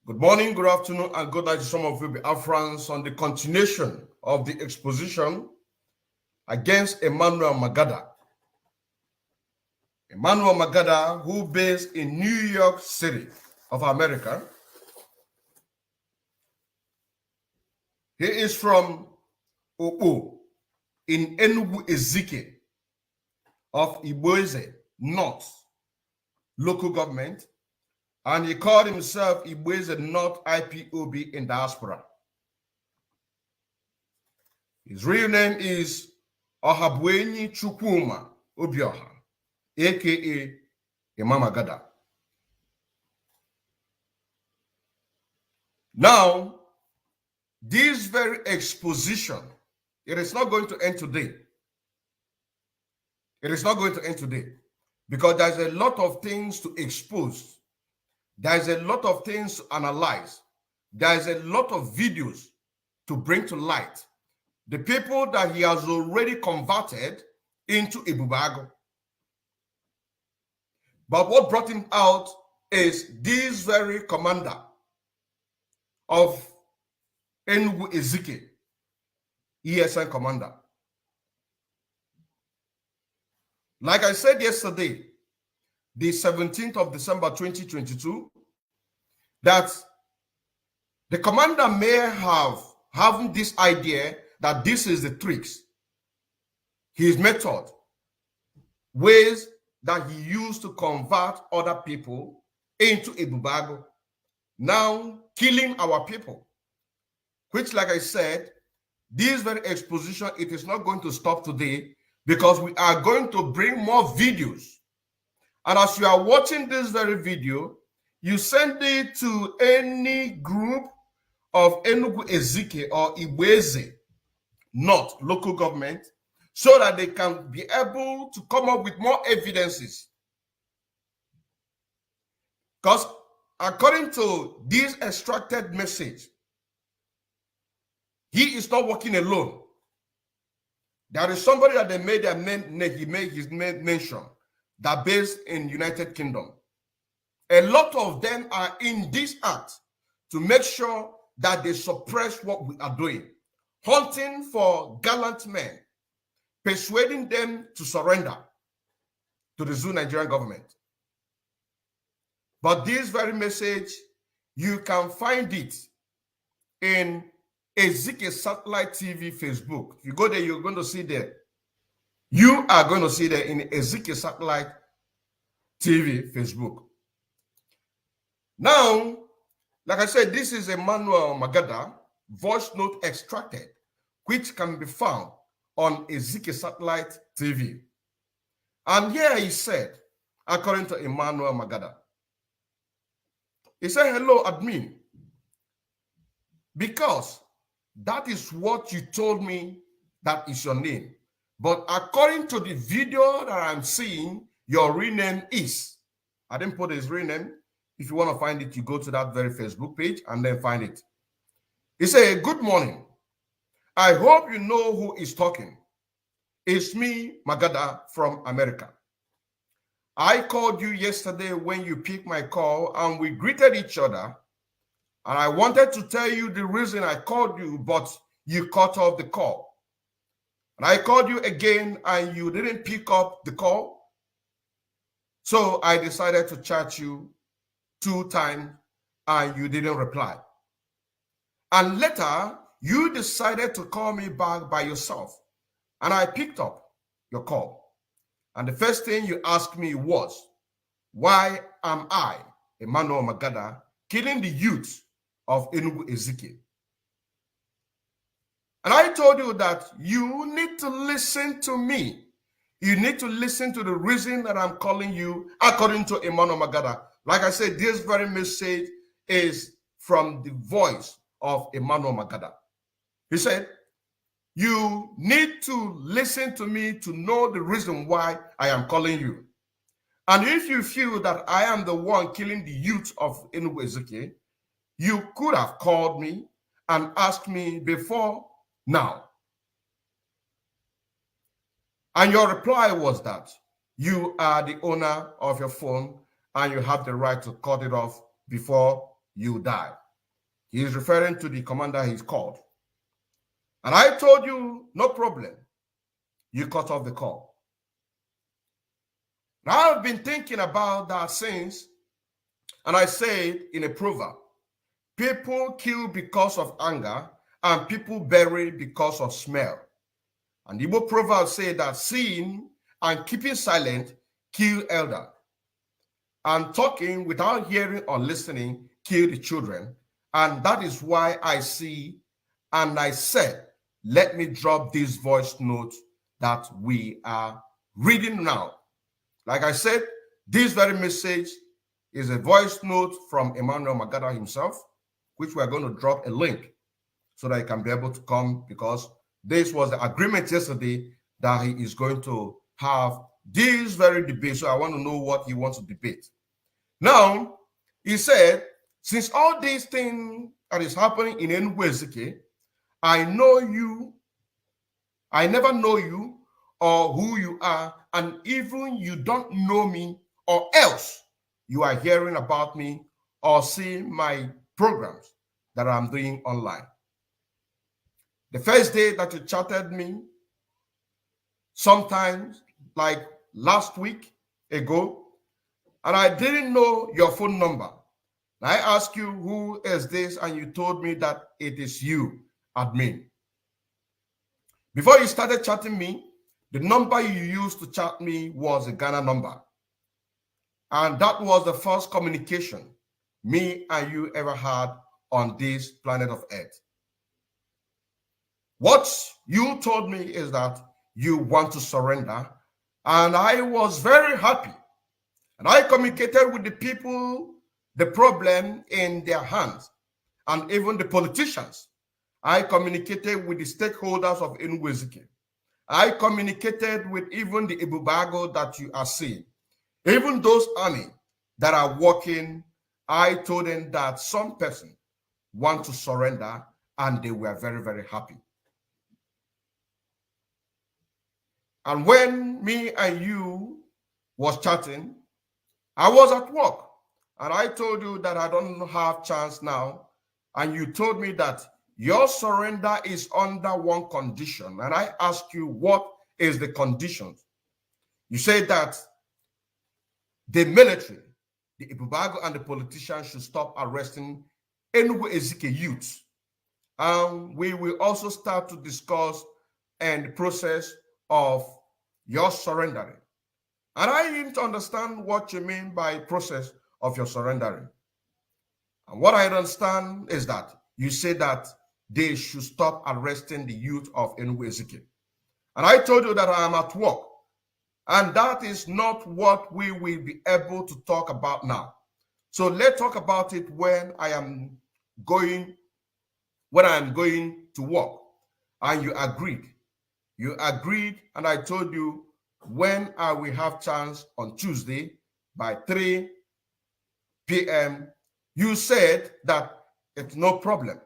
Good morning, good afternoon, and good night to some of you Biafrans on the continuation of the exposition against Emmanuel Magada. Emmanuel Magada, who based in New York City of America. He is from Opo in Enugu Ezike of Igboeze North local government, and he called himself Igboeze North IPOB in diaspora. His real name is Ohabwenyi Chukwuma Obioha, aka Emmanuel Magada. Now, this very exposition, it is not going to end today. It is not going to end today because there's a lot of things to expose. There's a lot of things to analyze. There's a lot of videos to bring to light. The people that he has already converted into Ibubago. But what brought him out is this very commander of Enugu Ezike, ESN commander. Like I said yesterday, the 17th of December 2022, that the commander may have having this idea that this is the tricks, his method, ways that he used to convert other people into Ibubago, now killing our people. Which, like I said, this very exposition, it is not going to stop today because we are going to bring more videos. And as you are watching this very video, you send it to any group of Enugu Ezike or Igboeze North local government so that they can be able to come up with more evidences. Because according to this extracted message, he is not working alone. There is somebody that they made their name, he made his mention that based in United Kingdom. A lot of them are in this act to make sure that they suppress what we are doing, hunting for gallant men, persuading them to surrender to the Zoo Nigerian government. But this very message, you can find it in Ezike Satellite TV Facebook. If you go there, you're going to see there. You are going to see there in Ezike Satellite TV Facebook. Now, like I said, this is Emmanuel Magada voice note extracted, which can be found on Ezike Satellite TV. And here he said, according to Emmanuel Magada, he said, "Hello, admin, because that is what you told me that is your name. But according to the video that I'm seeing, your real name is," I didn't put his real name. If you want to find it, you go to that very Facebook page and then find it. He said, "Good morning. I hope you know who is talking. It's me, Magada, from America. I called you yesterday when you picked my call and we greeted each other. And I wanted to tell you the reason I called you, but you cut off the call. And I called you again and you didn't pick up the call. So I decided to chat you 2 times and you didn't reply. And later, you decided to call me back by yourself. And I picked up your call. And the first thing you asked me was, why am I, Emmanuel Magada, killing the youth of Enugu Ezike? And I told you that you need to listen to me. You need to listen to the reason that I'm calling you according to Emmanuel Magada. Like I said, this very message is from the voice of Emmanuel Magada. He said, you need to listen to me to know the reason why I am calling you. And if you feel that I am the one killing the youth of Enugu Ezike, you could have called me and asked me before now. And your reply was that you are the owner of your phone and you have the right to cut it off before you die. He is referring to the commander he's called. And I told you, no problem. You cut off the call. Now I've been thinking about that since, and I said in a proverb, people kill because of anger, and people bury because of smell. And the Igbo proverb say that seeing and keeping silent kill elder, and talking without hearing or listening kill the children. And that is why I see, and I said, let me drop this voice note that we are reading now. Like I said, this very message is a voice note from Emmanuel Magada himself, which we are going to drop a link so that he can be able to come, because this was the agreement yesterday that he is going to have this very debate. So I want to know what he wants to debate. Now, he said, since all these things that is happening in Ezike, I know you, I never know you or who you are, and even you don't know me, or else you are hearing about me or seeing my programs that I'm doing online. The first day that you chatted me, sometimes like last week ago, and I didn't know your phone number. I asked you, who is this? And you told me that it is you, admin. Before you started chatting me, the number you used to chat me was a Ghana number. And that was the first communication me and you ever had on this planet of Earth. What you told me is that you want to surrender. And I was very happy. And I communicated with the people, the problem in their hands, and even the politicians. I communicated with the stakeholders of Ezike. I communicated with even the Ibubago that you are seeing. Even those army that are working, I told them that some person want to surrender, and they were very, very happy. And when me and you was chatting, I was at work, and I told you that I don't have chance now, and you told me that your surrender is under one condition, and I asked you what is the condition. You said that the military, the Ibubago, and the politicians should stop arresting Ezike youth, and we will also start to discuss and the process of your surrendering. And I didn't understand what you mean by process of your surrendering. And what I understand is that you say that they should stop arresting the youth of Ezike. And I told you that I am at work. And that is not what we will be able to talk about now. So let's talk about it when I am going to work. And you agreed. You agreed, and I told you when I will have chance on Tuesday by 3 p.m. You said that it's no problem.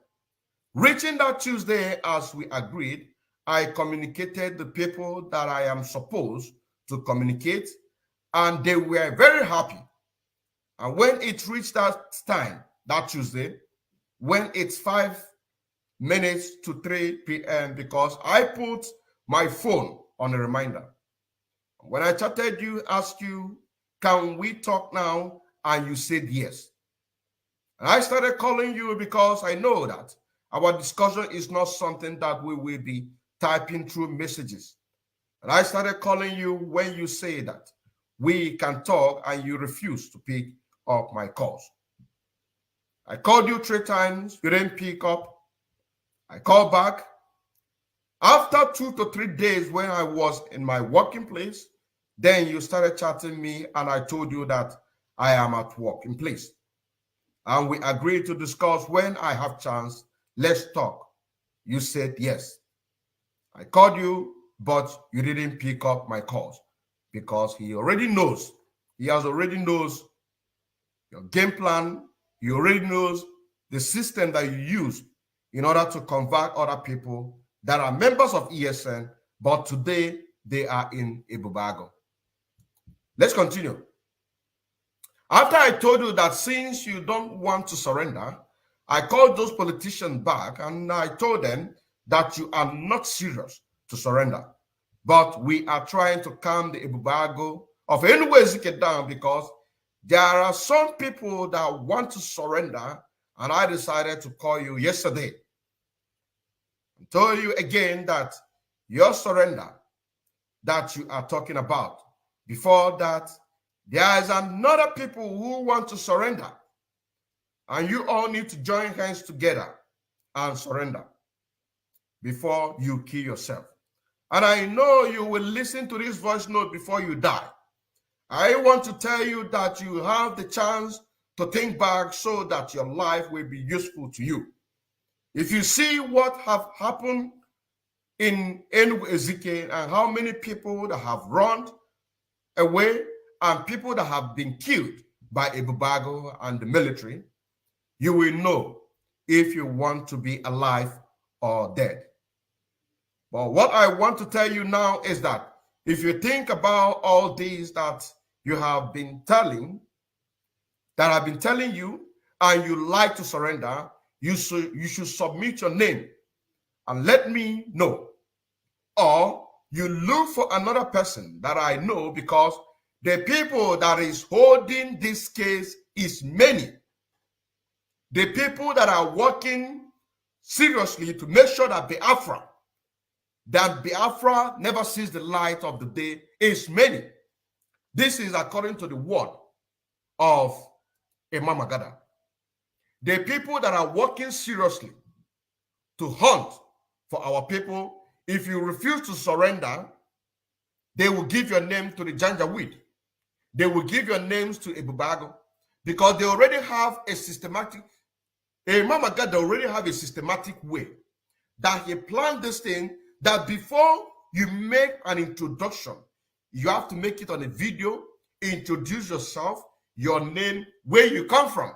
Reaching that Tuesday, as we agreed, I communicated the people that I am supposed to communicate, and they were very happy. And when it reached that time, that Tuesday, when it's 5 minutes to 3 p.m., because I put my phone on a reminder. When I chatted you, asked you, can we talk now? And you said yes. And I started calling you because I know that our discussion is not something that we will be typing through messages. And I started calling you when you say that we can talk, and you refuse to pick up my calls. I called you 3 times, you didn't pick up. I called back. After 2 to 3 days when I was in my working place, then you started chatting me, and I told you that I am at work in place. And we agreed to discuss when I have chance, let's talk. You said yes. I called you, but you didn't pick up my calls because he already knows. He has already knows your game plan. He already knows the system that you use in order to convert other people that are members of ESN, but today they are in Ibubago. Let's continue. After I told you that since you don't want to surrender, I called those politicians back and I told them that you are not serious to surrender. But we are trying to calm the Ebubago of Ezike down because there are some people that want to surrender, and I decided to call you yesterday and tell you again that your surrender that you are talking about, before that, there is another people who want to surrender, and you all need to join hands together and surrender before you kill yourself. And I know you will listen to this voice note before you die. I want to tell you that you have the chance to think back so that your life will be useful to you. If you see what have happened in Ezike and how many people that have run away and people that have been killed by Ebubago and the military, you will know if you want to be alive or dead. But what I want to tell you now is that if you think about all these that you have been telling, that I've been telling you, and you like to surrender, you should submit your name and let me know. Or you look for another person that I know, because the people that is holding this case is many. The people that are working seriously to make sure that Biafra never sees the light of the day is many. This is according to the word of Emmanuel Magada. The people that are working seriously to hunt for our people, if you refuse to surrender, they will give your name to the Janjaweed. They will give your names to Ebubago, because they already have a systematic, Emmanuel Magada already have a systematic way that he planned this thing, that before you make an introduction, you have to make it on a video, introduce yourself, your name, where you come from,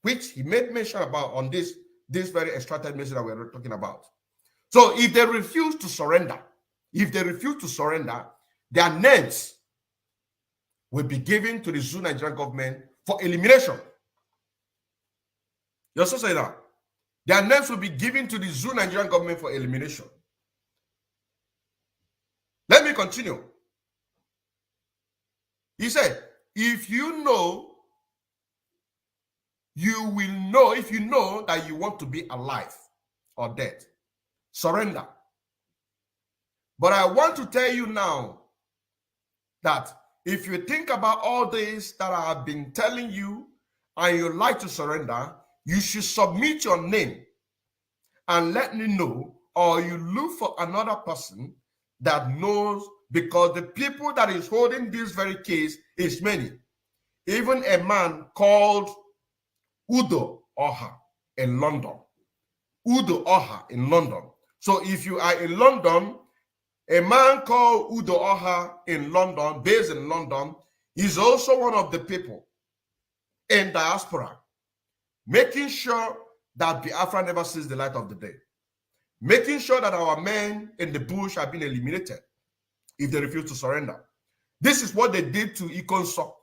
which he made mention about on this very extracted message that we're talking about. So if they refuse to surrender, their names will be given to the Zoo Nigerian government for elimination. You also say that. Their names will be given to the Zoo Nigerian government for elimination. Let me continue. He said, if you know, you will know, if you know that you want to be alive or dead, surrender. But I want to tell you now that if you think about all this that I have been telling you and you like to surrender, you should submit your name and let me know, or you look for another person that knows, because the people that is holding this very case is many. Even a man called Udo Oha in London. Udo Oha in London. So if you are in London, a man called Udo Oha in London, based in London, is also one of the people in diaspora, making sure that Biafra never sees the light of the day, making sure that our men in the bush have been eliminated if they refuse to surrender. This is what they did to Ikonso.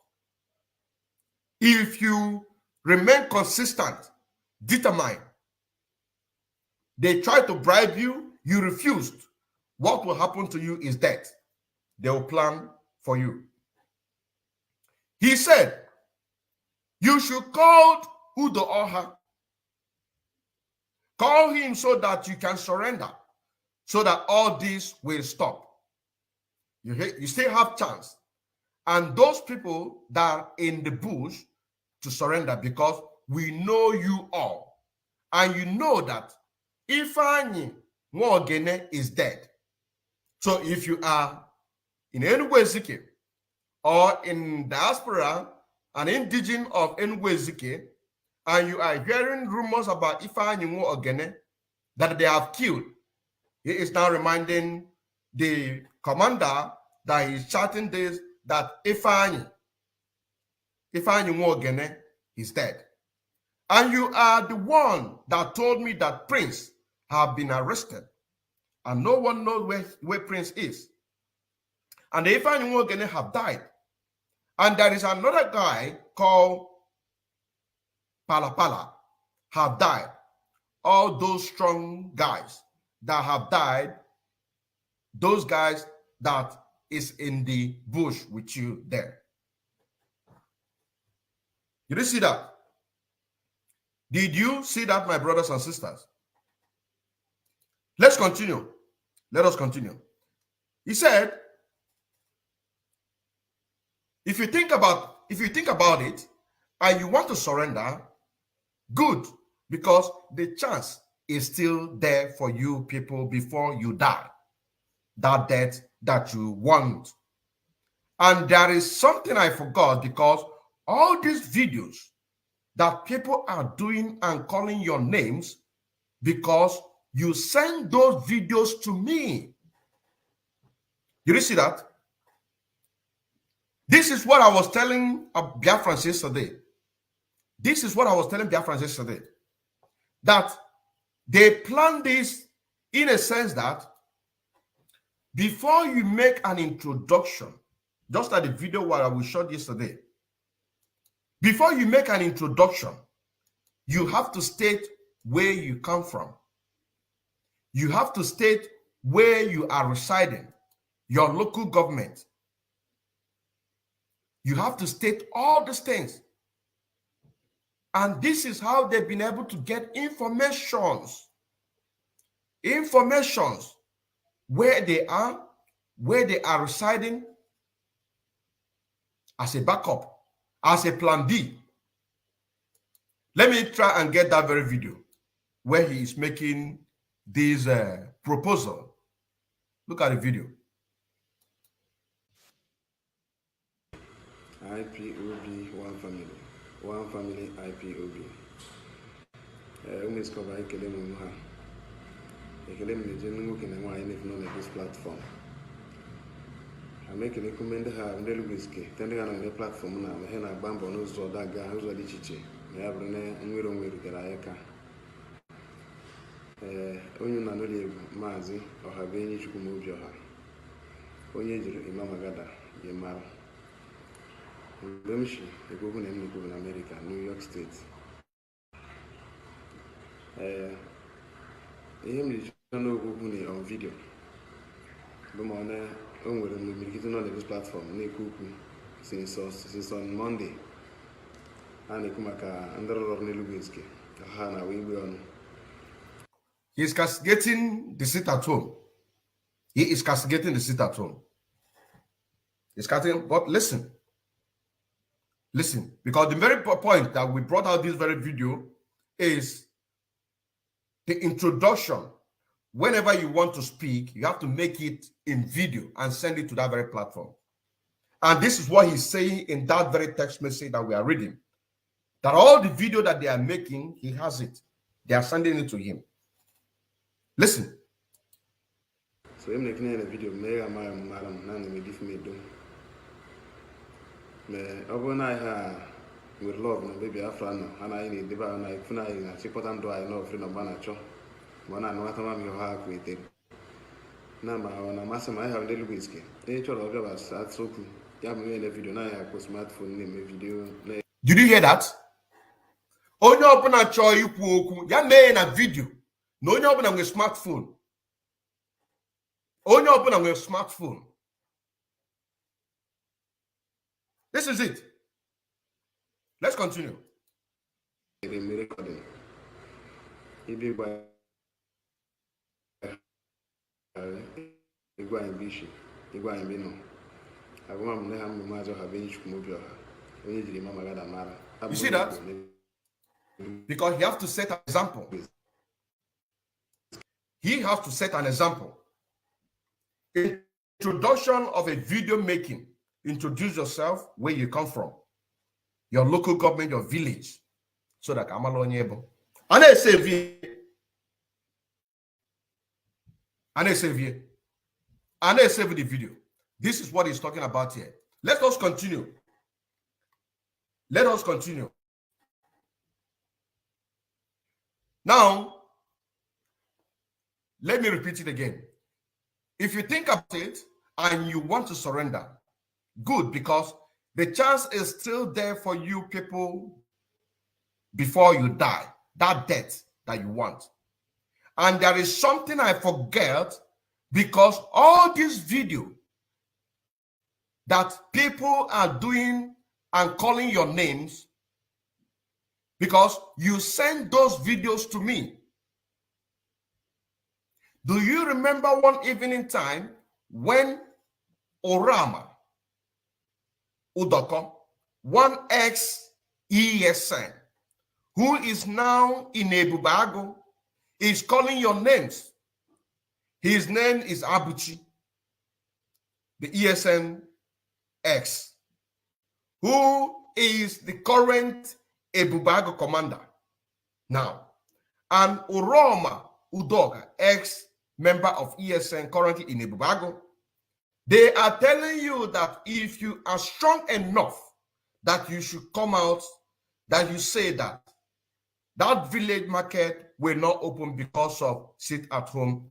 If you remain consistent, determined, they try to bribe you, you refused, what will happen to you is death. They will plan for you. He said, you should call Udo Oha. Call him so that you can surrender, so that all this will stop. You still have chance. And those people that are in the bush to surrender, because we know you all. And you know that Ifeanyi Nwogene is dead. So if you are in Ezike or in diaspora, an indigenous of Ezike, and you are hearing rumors about Ifeanyi Nwogene that they have killed, he is now reminding the commander that he's chatting this, that Ifeanyi Nwogene is dead. And you are the one that told me that Prince have been arrested, and no one knows where Prince is. And the Ifeanyi Nwogene have died. And there is another guy called Palapala have died. All those strong guys that have died, those guys that is in the bush with you there. Did you see that? Did you see that, my brothers and sisters? Let's continue. Let us continue. He said, if you think about it and you want to surrender, good, because the chance is still there for you people before you die. That death that you want. And there is something I forgot, because all these videos that people are doing and calling your names, because you send those videos to me. Did you see that? This is what I was telling Biafrans yesterday. This is what I was telling Biafrans yesterday. That they plan this in a sense that before you make an introduction, just like the video what we shot yesterday, before you make an introduction, you have to state where you come from. You have to state where you are residing, your local government. You have to state all these things. And this is how they've been able to get informations where they are residing as a backup, as a plan B. Let me try and get that very video where he is making this proposal. Look at the video. IPOB, one family IPOB. Discover ekele m ha. Ekele m na-eje nwoke na nwaanyị na this platform. I'm making a comment ha ndị Ezike tending on the platform na he na-agba mbọ n'ụzọ daga ụzọ dị iche iche na ya bụrụ na nwere onwe rugara anyị ka. Onye na n'ụlọ egwu Maazị Ọhabenyi Chukwumobioha. Onye jiri Emmanuel Magada ya mara. Mgbe ego na m na America, New York State. Ihe m ji n'okwu na on video. Bụ ma na o nwere mmirikiti nọ na this platform na-ekwu okwu since on Monday. A na-ekwu maka ndị rụrụ n'elu Ezike ha na igbe ọnụ. He is castigating the sit at home. He is castigating the sit at home. He's castigating, but listen, because the very point that we brought out this very video is the introduction. Whenever you want to speak, you have to make it in video and send it to that very platform. And this is what he's saying in that very text message that we are reading. That all the video that they are making, he has it. They are sending it to him. Listen. So I'm making a video. With love, no baby Afrano, and I need the bar and I finally support and do I know free no banacho. When I know what I'm your heart with it. Number when I'm asking, I have a little whiskey. Nature of us at so cool. You made a video now. I put smartphone name a video. Did you hear that? Oh, no, open a choy, you poor. You made a video. No, you open a smartphone. Oh, you open a smartphone. This is it. Let's continue. You see that? Because he has to set an example. He has to set an example. Introduction of a video making. Introduce yourself, where you come from, your local government, your village, so that I'm alone able. And I save the video. This is what he's talking about here. Let us continue. Let us continue. Now, let me repeat it again. If you think about it and you want to surrender, good, because The chance is still there for you people before you die, that death that you want. And there is something I forget, because all this video that people are doing and calling your names, because you send those videos to me. Do you remember one evening time when Orama Udoko, one ex-ESN, who is now in Ebubago, is calling your names? His name is Abuchi, the ESN ex, who is the current Ebubago commander now. And Oroma Udoga, ex-member of ESN, currently in Ebubago, they are telling you that if you are strong enough, that you should come out, that you say that that village market will not open because of sit at home.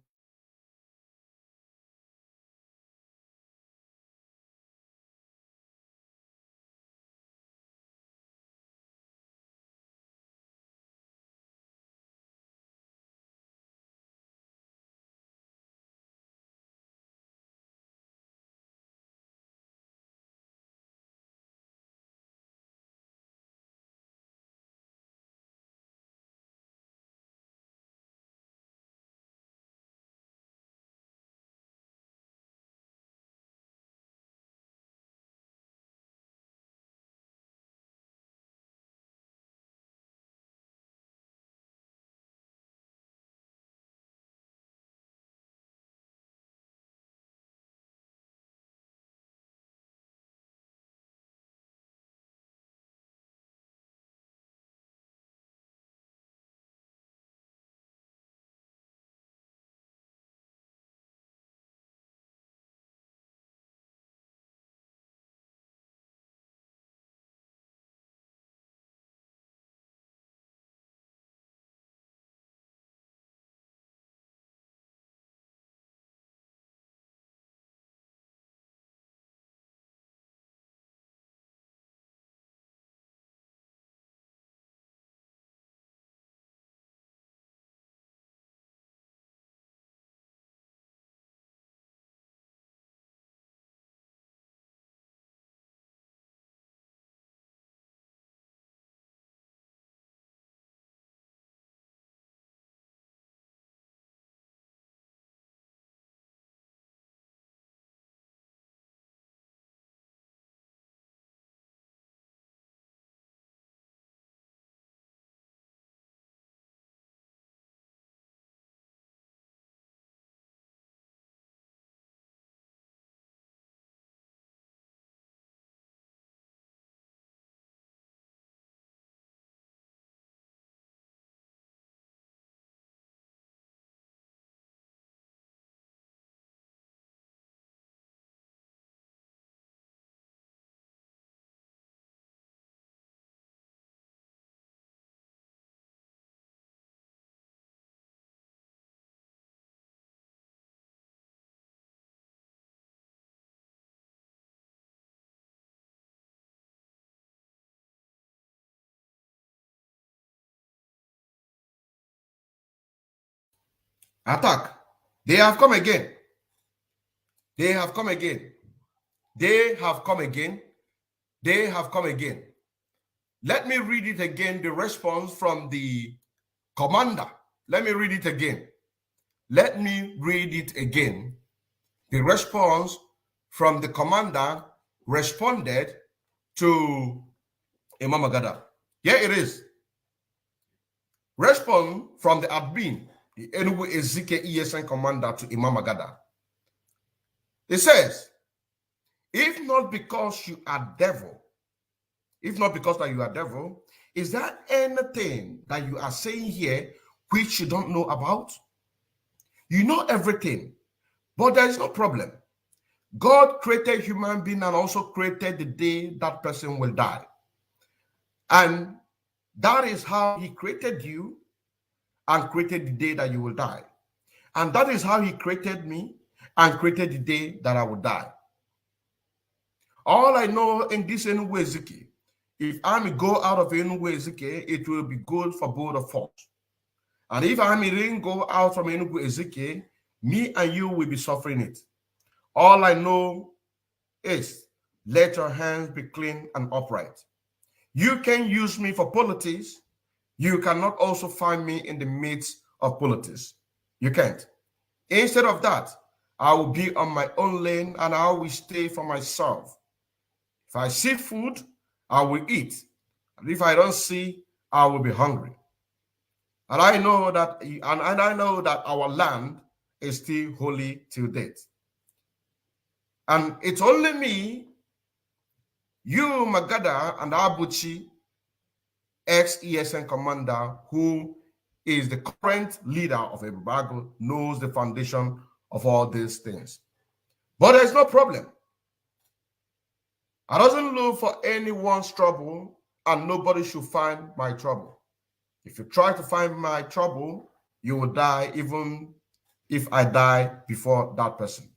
Attack. They have come again. They have come again. They have come again. They have come again. Let me read it again, the response from the commander. Let me read it again. Let me read it again. The response from the commander responded to Emmanuel Magada. Here it is. Response from the admin, the Ezike ESN commander, to Emmanuel Magada. It says, if not because you are devil, if not because that you are devil, is there anything that you are saying here which you don't know about? You know everything, but there is no problem. God created human being and also created the day that person will die. And that is how he created you and created the day that you will die. And that is how he created me and created the day that I will die. All I know in this Enugu Ezike, if army go out of Enugu Ezike, it will be good for both of us. And if army didn't go out from Enugu Ezike, me and you will be suffering it. All I know is let your hands be clean and upright. You can use me for politics. You cannot also find me in the midst of politics. You can't. Instead of that, I will be on my own lane and I will stay for myself. If I see food, I will eat. And if I don't see, I will be hungry. And I know that, our land is still holy till date. And it's only me, you, Magada, and Abuchi, ex-ESN commander, who is the current leader of Ebubago, knows the foundation of all these things. But there's no problem. I doesn't look for anyone's trouble, and nobody should find my trouble. If you try to find my trouble, you will die, even if I die before that person.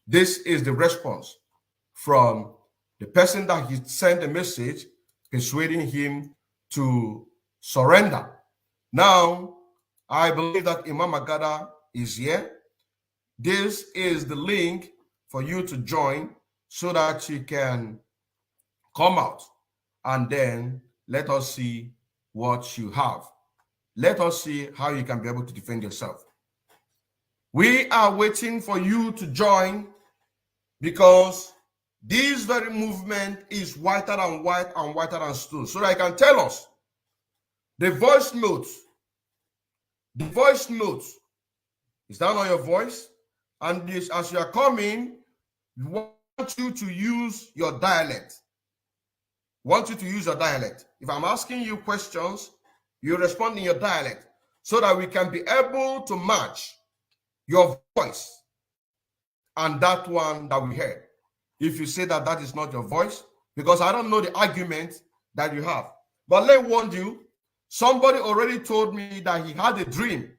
This is the response from the person that he sent a message persuading him to surrender. Now, I believe that Emmanuel Magada is here. This is the link for you to join so that you can come out, and then let us see what you have. Let us see how you can be able to defend yourself. We are waiting for you to join, because this very movement is whiter than white and whiter than stone. So that I can tell us the voice notes is down on your voice, and this, as you are coming, we want you to use your dialect. If I'm asking you questions, you respond in your dialect so that we can be able to match your voice and that one that we heard. If you say that that is not your voice, because I don't know the argument that you have. But let me warn you, somebody already told me that he had a dream.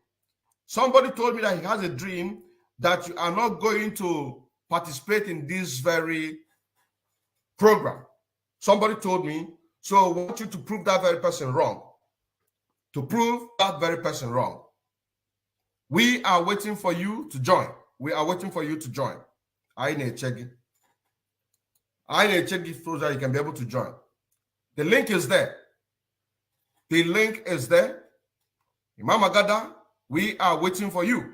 Somebody told me that he has a dream that you are not going to participate in this very program. Somebody told me, so I want you to prove that very person wrong. We are waiting for you to join. I need to check it so that you can be able to join. The link is there. Emmanuel Magada, we are waiting for you.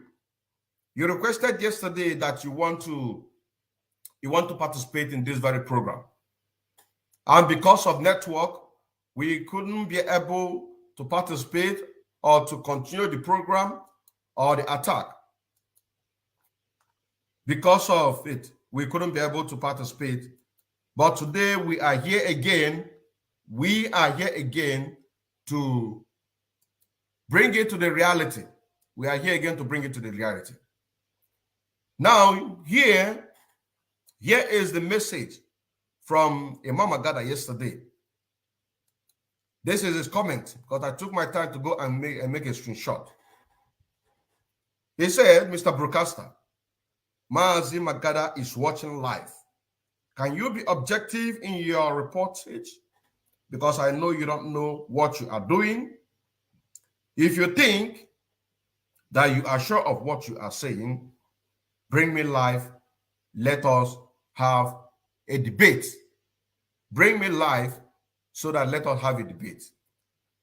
You requested yesterday that you want to participate in this very program. And because of network, we couldn't be able to participate or to continue the program or the attack. Because of it, we couldn't be able to participate. But today we are here again. We are here again to bring it to the reality. Now, here is the message from Emmanuel Magada yesterday. This is his comment, because I took my time to go and make a screenshot. He said, Mr. Broadcaster, Mazi Magada is watching live. Can you be objective in your reportage? Because I know you don't know what you are doing. If you think that you are sure of what you are saying, bring me live. Let us have a debate. Bring me live so that let us have a debate.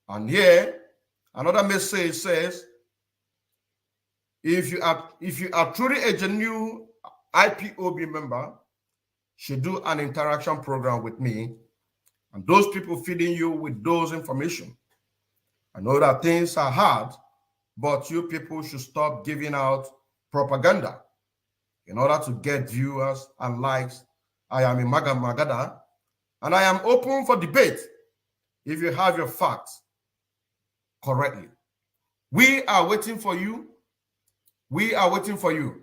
And here, another message says, if you are truly a genuine IPOB member, should do an interaction program with me and those people feeding you with those information. I know that things are hard, but you people should stop giving out propaganda in order to get viewers and likes. I am Emmanuel Magada, and I am open for debate if you have your facts correctly. We are waiting for you. We are waiting for you.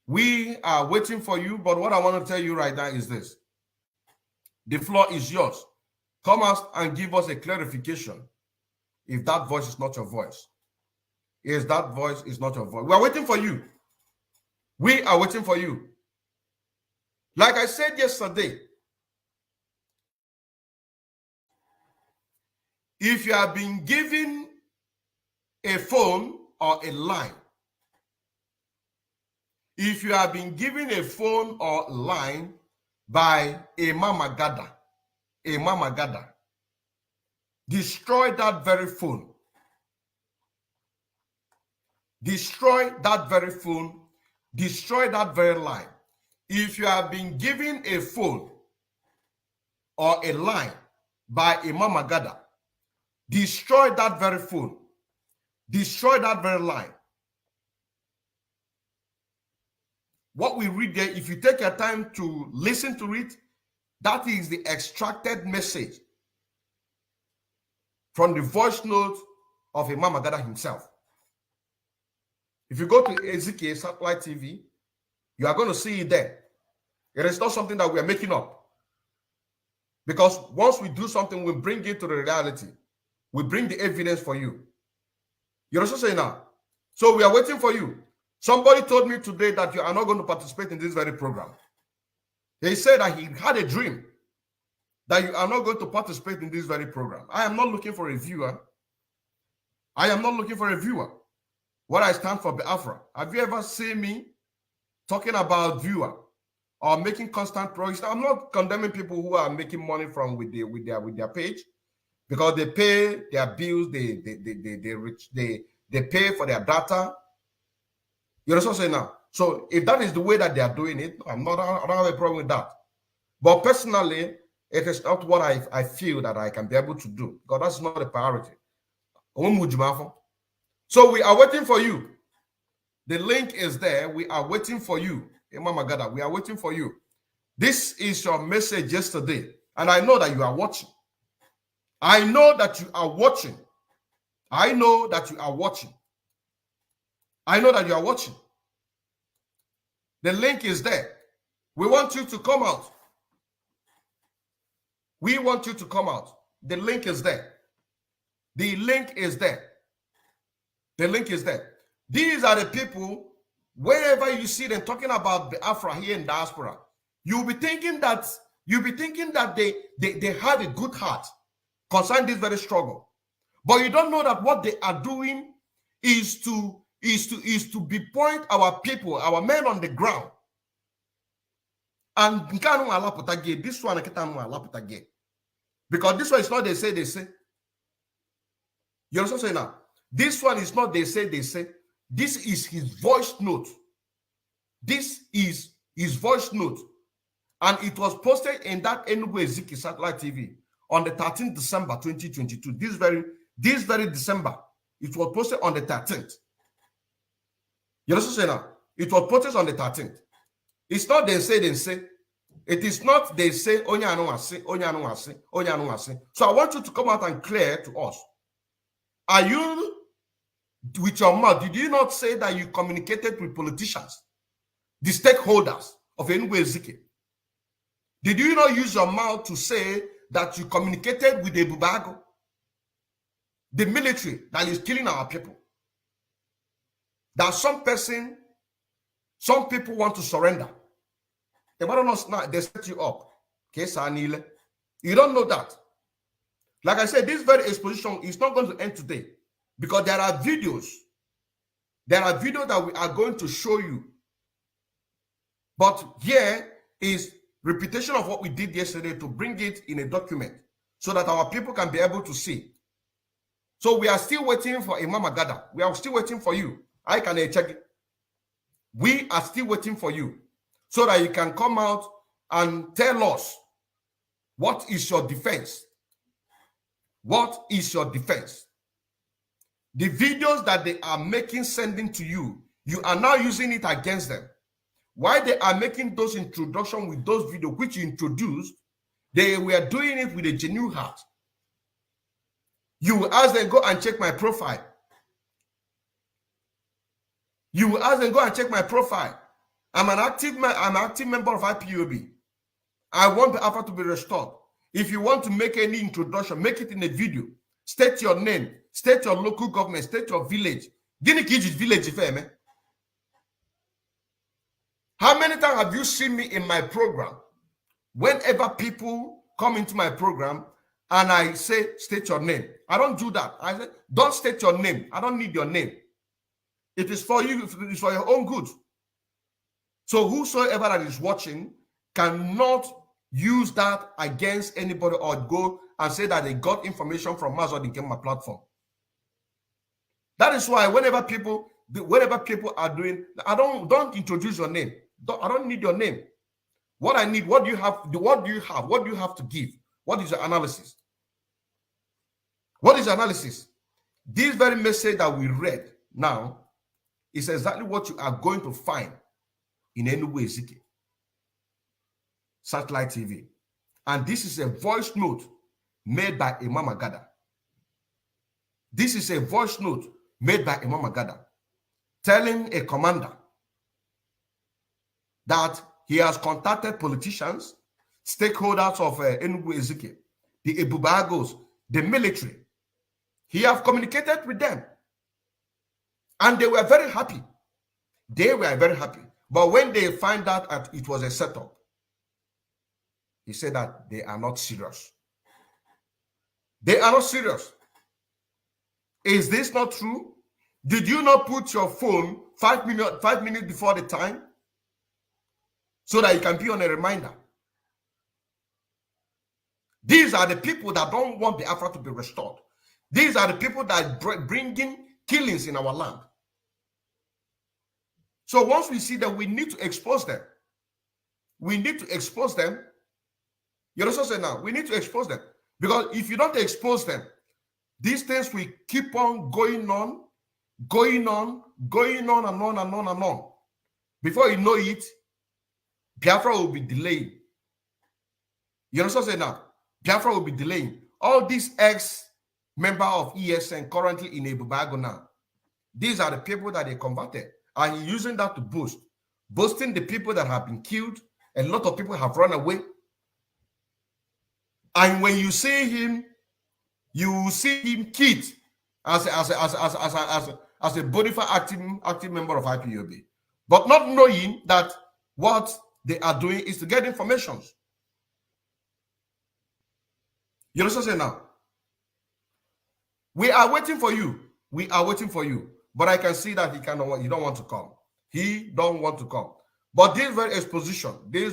But what I want to tell you right now is this. The floor is yours. Come out and give us a clarification if that voice is not your voice. If that voice is not your voice. We are waiting for you. We are waiting for you. Like I said yesterday, if you have been given a phone or a line, if you have been given a phone or line by Emmanuel Magada, destroy that very phone. Destroy that very phone. Destroy that very line. If you have been given a phone or a line by Emmanuel Magada, destroy that very phone. Destroy that very line. What we read there, if you take your time to listen to it, that is the extracted message from the voice note of Emmanuel Magada himself. If you go to Ezike Satellite TV, you are going to see it there. It is not something that we are making up. Because once we do something, we bring it to the reality. We bring the evidence for you. You're also saying now. So we are waiting for you. Somebody told me today that you are not going to participate in this very program. He said that he had a dream that you are not going to participate in this very program. I am not looking for a viewer. I am not looking for a viewer. What I stand for Biafra. Have you ever seen me talking about viewer or making constant progress? I'm not condemning people who are making money from with their page, because they pay their bills, they pay for their data. You know what I'm saying now? So if that is the way that they are doing it, I don't have a problem with that. But personally, it is not what I feel that I can be able to do, because that's not a priority. So we are waiting for you. The link is there. We are waiting for you. Emmanuel Magada, we are waiting for you. This is your message yesterday. And I know that you are watching. I know that you are watching. I know that you are watching. I know that you are watching. The link is there. We want you to come out. We want you to come out. The link is there. The link is there. The link is there. These are the people, wherever you see them talking about the Biafra here in diaspora, you'll be thinking that they have a good heart concerning this very struggle. But you don't know that what they are doing is to point our people, our men on the ground. And this one, because this one is not they say. You understand what I'm saying now? This one is not they say. This is his voice note. This is his voice note. And it was posted in that Ezike Satellite TV on the 13th December 2022. This very December, it was posted on the 13th. You know what I'm saying now? It was posted on the 13th. It's not they say. It is not they say, Onya. So I want you to come out and clear to us. Are you, with your mouth, did you not say that you communicated with politicians, the stakeholders of Ezike? Did you not use your mouth to say that you communicated with the Bubago, the military that is killing our people? That some people want to surrender. They set you up. You don't know that. Like I said, this very exposition is not going to end today, because there are videos. There are videos that we are going to show you. But here is repetition of what we did yesterday to bring it in a document so that our people can be able to see. So we are still waiting for Emmanuel Magada. We are still waiting for you. I can check it. We are still waiting for you so that you can come out and tell us what is your defense. What is your defense? The videos that they are making, sending to you, you are now using it against them. Why they are making those introductions with those videos which you introduced, they were doing it with a genuine heart. You will ask them, go and check my profile. You will ask them, go and check my profile. I'm an active member of IPOB. I want the alpha to be restored. If you want to make any introduction, make it in a video. State your name, state your local government, state your village. Guinea Kid is village, if How many times have you seen me in my program? Whenever people come into my program and I say, state your name. I don't do that. I say, don't state your name. I don't need your name. It is for you. It is for your own good. So whosoever that is watching cannot use that against anybody or go and say that they got information from us or they came on my platform. That is why whenever people are doing, I don't introduce your name. I don't need your name. What I need, what do you have? What do you have? What do you have to give? What is your analysis? What is your analysis? This very message that we read now is exactly what you are going to find in Ezike Satellite TV. And this is a voice note made by Emmanuel Magada. This is a voice note made by Emmanuel Magada telling a commander that he has contacted politicians, stakeholders of Ezike, the Ebubagos, the military. He has communicated with them. And they were very happy. They were very happy. But when they find out that it was a setup, he said that they are not serious. They are not serious. Is this not true? Did you not put your phone 5 minutes before the time so that you can be on a reminder? These are the people that don't want the Biafra to be restored. These are the people that bringing killings in our land. So once we see that, we need to expose them. We need to expose them. You also say now, we need to expose them. Because if you don't expose them, these things will keep on going on and on and on. Before you know it, Biafra will be delayed. You also say now, Biafra will be delaying. All these ex-members of ESN currently in Ebubago now, these are the people that they converted. And he's using that to boasting the people that have been killed. A lot of people have run away. And when you see him, you see him killed as a bona fide active member of IPOB, but not knowing that what they are doing is to get information. You understand? Say now, we are waiting for you. We are waiting for you. But I can see that he don't want to come. He don't want to come. But this very exposition, it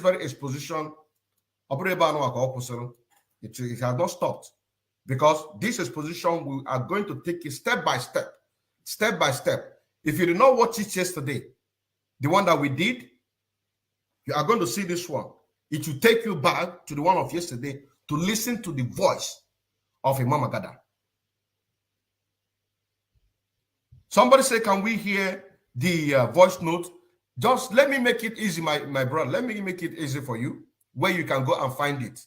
has not stopped. Because this exposition, we are going to take it step by step. If you did not watch it yesterday, the one that we did, you are going to see this one. It will take you back to the one of yesterday to listen to the voice of Emmanuel Magada. Somebody say, can we hear the voice note? Just let me make it easy, my brother. Let me make it easy for you, where you can go and find it.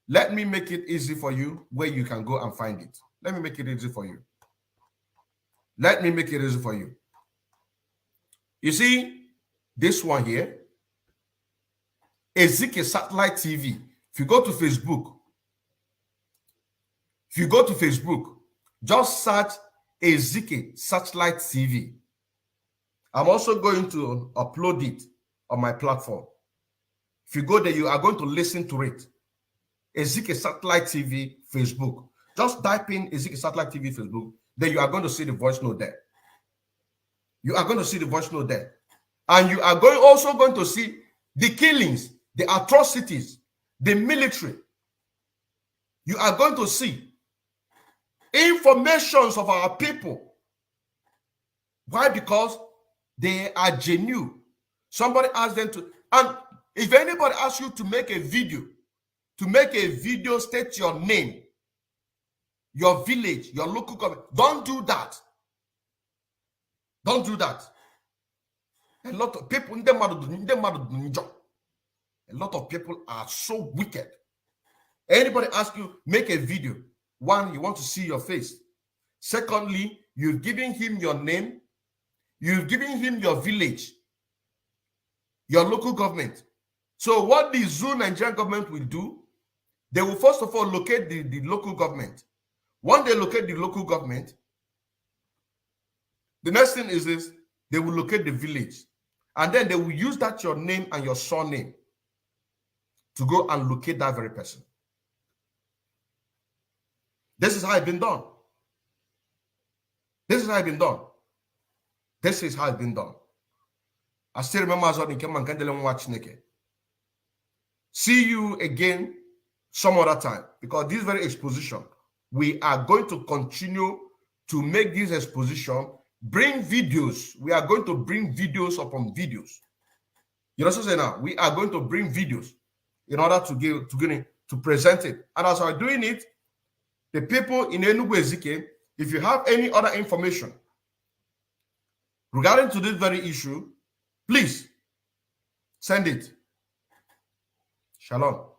Let me make it easy for you, where you can go and find it. Let me make it easy for you. Let me make it easy for you. You see, this one here, Ezike Satellite TV. If you go to Facebook, just search Ezike Satellite TV. I'm also going to upload it on my platform. If you go there, you are going to listen to it. Ezike Satellite TV Facebook. Just type in Ezike Satellite TV Facebook. Then you are going to see the voice note there. You are going to see the voice note there. And you are also going to see the killings, the atrocities, the military. You are going to see informations of our people. Why? Because they are genuine. Somebody asked them to, and if anybody asks you to make a video, state your name, your village, your local government, don't do that. Don't do that. A lot of people, a lot of people are so wicked. Anybody asks you, make a video. One, you want to see your face. Secondly, you're giving him your name. You're giving him your village, your local government. So what the Zoo Nigerian government will do, they will first of all locate the local government. Once they locate the local government, the next thing is this, they will locate the village. And then they will use that your name and your surname to go and locate that very person. This is how it's been done. This is how it's been done. This is how it's been done. I still remember as well. See you again some other time, because this very exposition, we are going to continue to make this exposition, bring videos. We are going to bring videos upon videos. You know what I'm saying now? We are going to bring videos in order to present it. And as we're doing it, the people in Enugu Ezike, if you have any other information regarding to this very issue, please send it. Shalom.